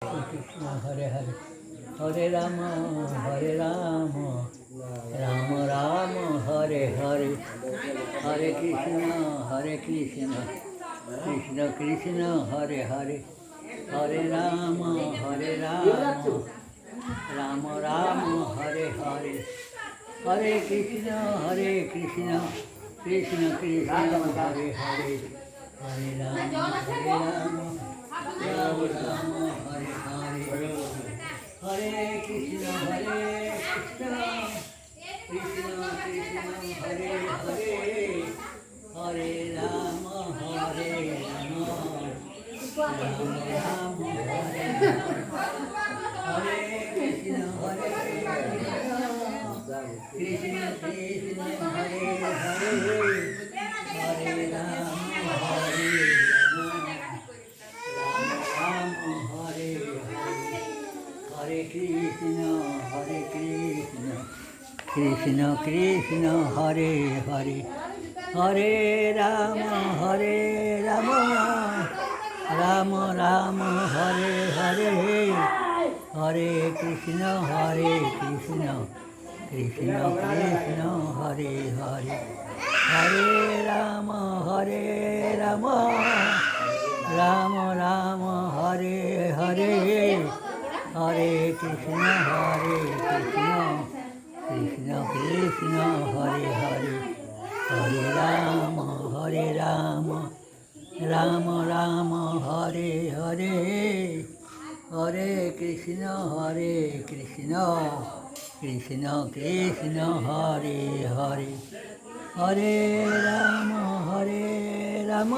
Krishna Hare Hare Hare Ram Ram Ram Hare Hare Hare Krishna Krishna Krishna Hare Hare Hare Ram Ram Ram Hare Hare Hare Krishna Krishna Krishna Hare Hare Hare Ram Ram Ram Hare Hare Hare Krishna Krishna Krishna Hare Hare Hare Ram Ram Ram Hare Hare Krishna Krishna Krishna Hare Hare Hare Ram Ram Hare Hare Krishna Krishna Krishna Hare Hare Hare Ram Ram Ram Hare Hare Hare Krishna Krishna Krishna Hare Hare Hare Ram Ram Ram Hare Hare Hare Krishna Krishna Krishna Hare Hare Hare Ram Ram Ram Hare Hare Hare Krishna Krishna Krishna Hare Hare Hare Ram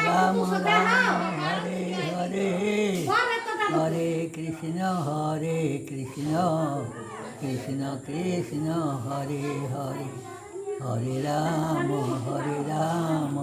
Ram Ram Hare Hare Hare Krishna Krishna Krishna Hare Hare Hare Ram